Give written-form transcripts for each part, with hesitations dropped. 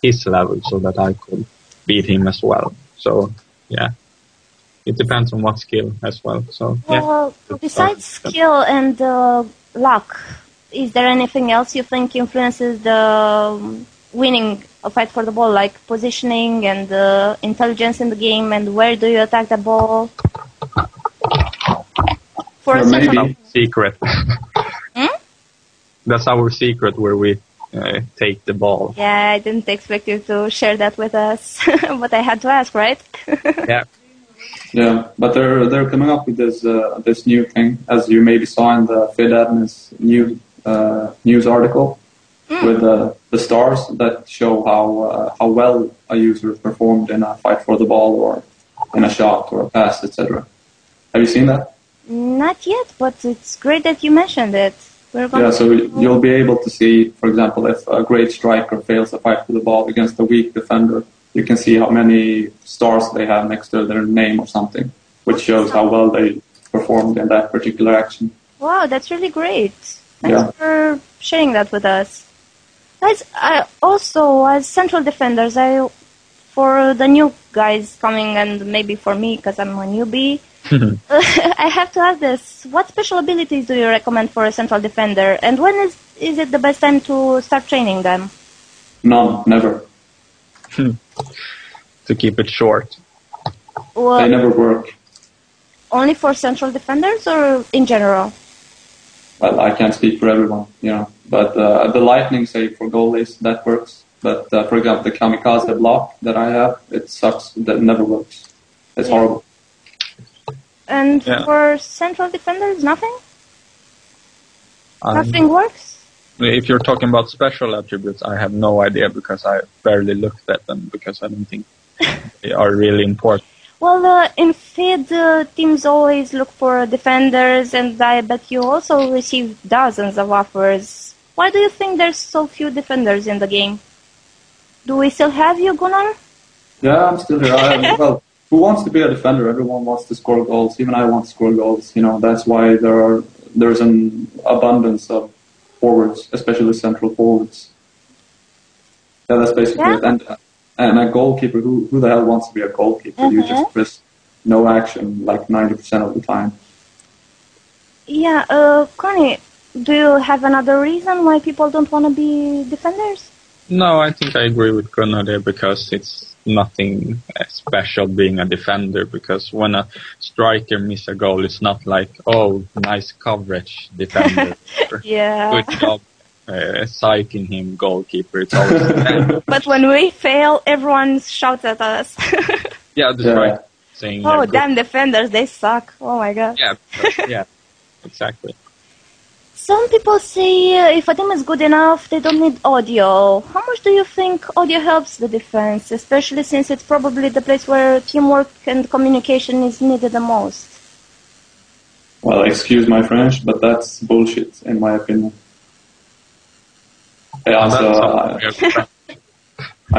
his level so that I could beat him as well. So, yeah. It depends on what skill as well. So, well, besides skill and luck, is there anything else you think influences the winning a fight for the ball, like positioning and intelligence in the game, and where do you attack the ball? For maybe secret. That's our secret where we take the ball. Yeah, I didn't expect you to share that with us, but I had to ask, right? Yeah. Yeah, but they're coming up with this new thing, as you maybe saw in the FID admin's news article, with the stars that show how well a user performed in a fight for the ball or in a shot or a pass, etc. Have you seen that? Not yet, but it's great that you mentioned it. So you'll be able to see, for example, if a great striker fails a fight for the ball against a weak defender, you can see how many stars they have next to their name or something, which shows how well they performed in that particular action. Wow, that's really great. Thanks for sharing that with us. Guys, I also, as central defenders, for the new guys coming, and maybe for me, because I'm a newbie, I have to ask this. What special abilities do you recommend for a central defender, and when is it the best time to start training them? None, never. To keep it short. Well, they never work. Only for central defenders or in general? Well, I can't speak for everyone, but the lightning save for goalies, that works. But for example, the kamikaze block that I have, it sucks. That never works. It's horrible. And for central defenders, nothing? Nothing works? If you're talking about special attributes, I have no idea because I barely looked at them because I don't think they are really important. Well, in FID, teams always look for defenders, and I bet you also receive dozens of offers. Why do you think there's so few defenders in the game? Do we still have you, Gunnar? Yeah, I'm still here. Well, who wants to be a defender? Everyone wants to score goals. Even I want to score goals. That's why there's an abundance of forwards, especially central forwards. Yeah, that's basically it. And a goalkeeper, who the hell wants to be a goalkeeper? You just risk no action like 90% of the time. Yeah, Connie, do you have another reason why people don't want to be defenders? No, I think I agree with Gunnar there because it's nothing special being a defender, because when a striker misses a goal, it's not like, oh, nice coverage, defender. Yeah. Good job citing him, goalkeeper. It's always But when we fail, everyone shouts at us. Yeah, that's right. Saying, oh, damn defenders, they suck. Oh my god. Yeah, exactly. Some people say if a team is good enough, they don't need audio. How much do you think audio helps the defense, especially since it's probably the place where teamwork and communication is needed the most? Well, excuse my French, but that's bullshit, in my opinion. I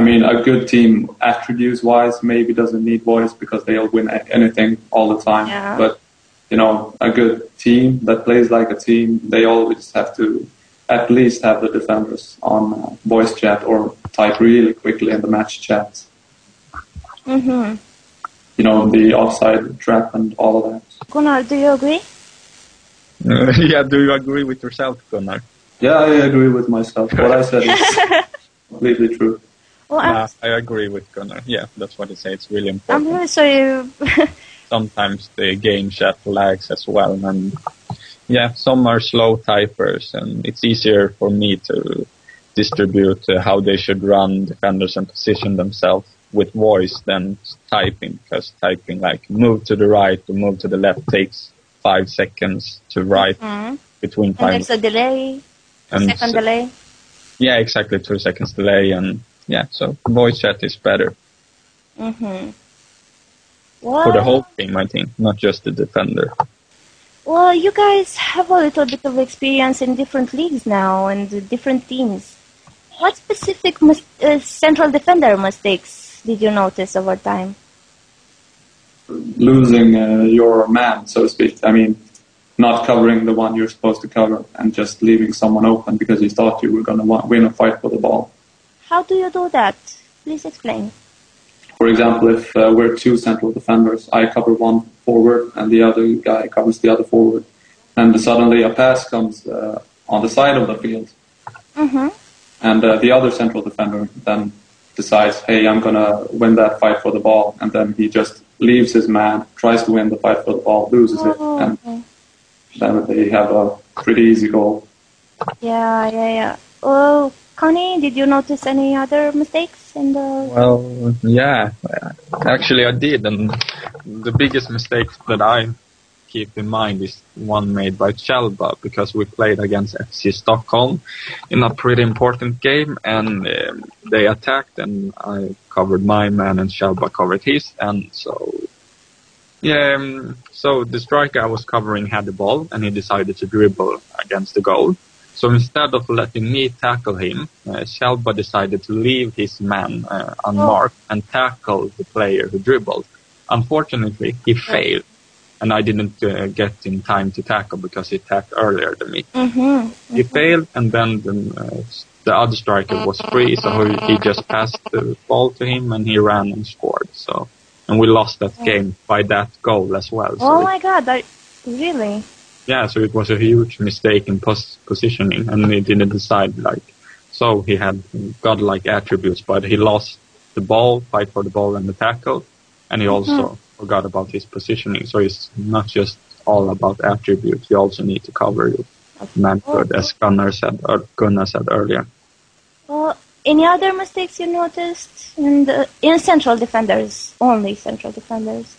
mean, a good team, attributes-wise, maybe doesn't need voice because they'll win anything all the time. Yeah. But a good team that plays like a team, they always have to at least have the defenders on voice chat or type really quickly in the match chat. Mm-hmm. The offside trap and all of that. Gunnar, do you agree? Yeah, do you agree with yourself, Gunnar? Yeah, I agree with myself. What I said is completely true. Well, I agree with Gunnar. Yeah, that's what I say. It's really important. I'm really sorry. Sometimes the game chat lags as well, and some are slow typers, and it's easier for me to distribute how they should run defenders and position themselves with voice than typing, because typing like move to the right or move to the left takes 5 seconds to write between 5. And there's a delay, a second delay. Yeah, exactly, 2 seconds delay, and so voice chat is better. Mm-hmm. For the whole team, I think, not just the defender. Well, you guys have a little bit of experience in different leagues now and different teams. What specific central defender mistakes did you notice over time? Losing your man, so to speak. I mean, not covering the one you're supposed to cover and just leaving someone open because you thought you were going to win a fight for the ball. How do you do that? Please explain. For example, if we're two central defenders, I cover one forward and the other guy covers the other forward. And suddenly a pass comes on the side of the field. Mm-hmm. And the other central defender then decides, hey, I'm going to win that fight for the ball. And then he just leaves his man, tries to win the fight for the ball, loses it. And then they have a pretty easy goal. Yeah. Oh, Connie, did you notice any other mistakes in the... Well, yeah, actually I did. And the biggest mistake that I keep in mind is one made by Chelba, because we played against FC Stockholm in a pretty important game, and they attacked and I covered my man and Chelba covered his, and so the striker I was covering had the ball and he decided to dribble against the goal. So instead of letting me tackle him, Chelba decided to leave his man unmarked and tackle the player who dribbled. Unfortunately, he failed. And I didn't get in time to tackle because he attacked earlier than me. He failed, and then the other striker was free, so he just passed the ball to him, and he ran and scored. And we lost that game by that goal as well. Oh my God! Really? Yeah, so it was a huge mistake in positioning, and he didn't decide so he had godlike attributes, but he lost the ball, fight for the ball, and the tackle, and he also forgot about his positioning. So it's not just all about attributes. You also need to cover your man good, as Gunnar said earlier. Well, any other mistakes you noticed in central defenders? Only central defenders.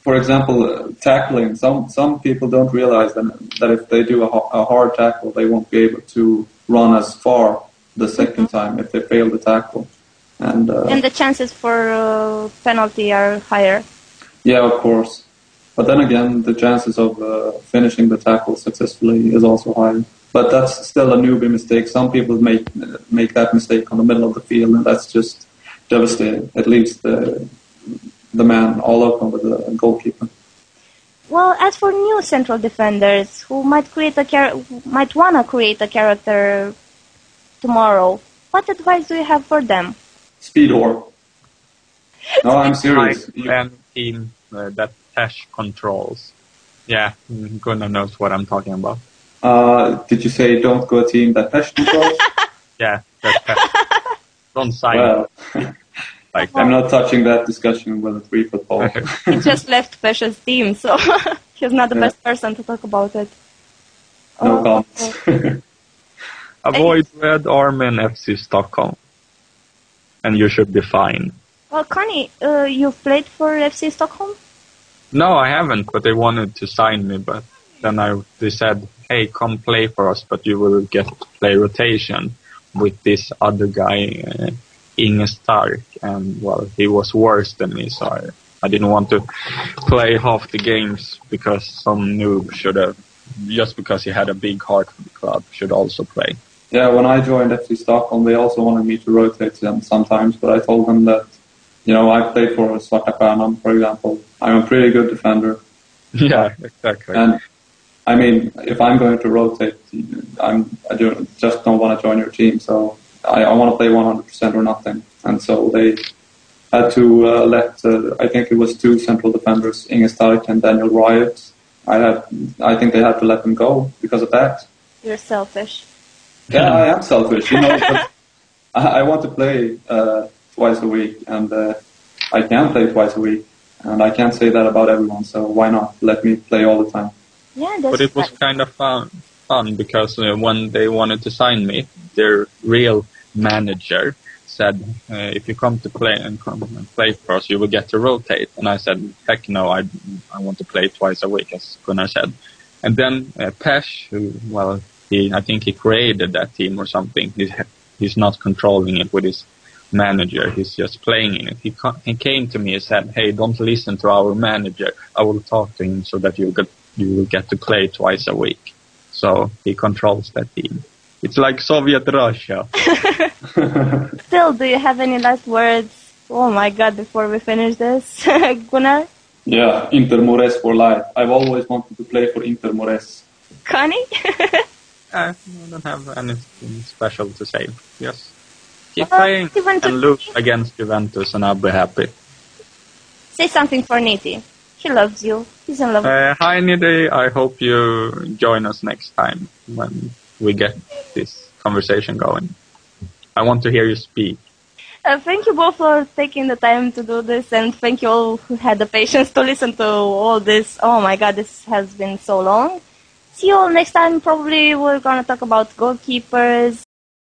For example, tackling. Some people don't realize that if they do a hard tackle, they won't be able to run as far the second time if they fail the tackle. And the chances for penalty are higher. Yeah, of course. But then again, the chances of finishing the tackle successfully is also higher. But that's still a newbie mistake. Some people make that mistake on the middle of the field, and that's just devastating. It leaves the man all open with the goalkeeper. Well, as for new central defenders who might want to create a character tomorrow, what advice do you have for them? Speed or. No, I'm serious. Team that Pesh controls. Yeah, Gunnar knows what I'm talking about. Did you say don't go a team that Pesh controls? Yeah, that Pesh. Don't sign. Well, I'm not touching that discussion with a 3-football. He just left Pesh's team, so he's not the best person to talk about it. No comments. Avoid Red Army and FC Stockholm, and you should be fine. Well, Connie, you've played for FC Stockholm? No, I haven't, but they wanted to sign me, but then they said, hey, come play for us, but you will get to play rotation with this other guy, Inge Stark, and, well, he was worse than me, so I didn't want to play half the games because some noob should have, just because he had a big heart for the club, should also play. Yeah, when I joined FC Stockholm, they also wanted me to rotate them sometimes, but I told them that I played for Svarta Stjärnan, for example. I'm a pretty good defender. Yeah, exactly. And, I mean, if I'm going to rotate, I just don't want to join your team. So I want to play 100% or nothing. And so they had to let, I think it was 2 central defenders, Inge Stark and Daniel Riot. I think they had to let them go because of that. You're selfish. Yeah, I am selfish, but I want to play twice a week, and I can play twice a week, and I can't say that about everyone, so why not let me play all the time? Yeah, but it was kind of fun because when they wanted to sign me, their real manager said, if you come to play and play for us, you will get to rotate. And I said, heck no, I want to play twice a week, as Gunnar said. And then Pesh, I think he created that team or something. He's not controlling it with his manager. He's just playing in it. He came to me and said, hey, don't listen to our manager. I will talk to him so that you will get to play twice a week. So he controls that team. It's like Soviet Russia. Still, do you have any last words? Oh my God, before we finish this, Gunnar? Yeah, Inter Mores for life. I've always wanted to play for Inter Mores. Connie? I don't have anything special to say. Yes. Keep playing Even and lose against Juventus, and I'll be happy. Say something for Niti. He loves you. He's in love. Hi, Nidhi. I hope you join us next time when we get this conversation going. I want to hear you speak. Thank you both for taking the time to do this, and thank you all who had the patience to listen to all this. Oh my god, this has been so long. See you all next time. Probably we're gonna talk about goalkeepers,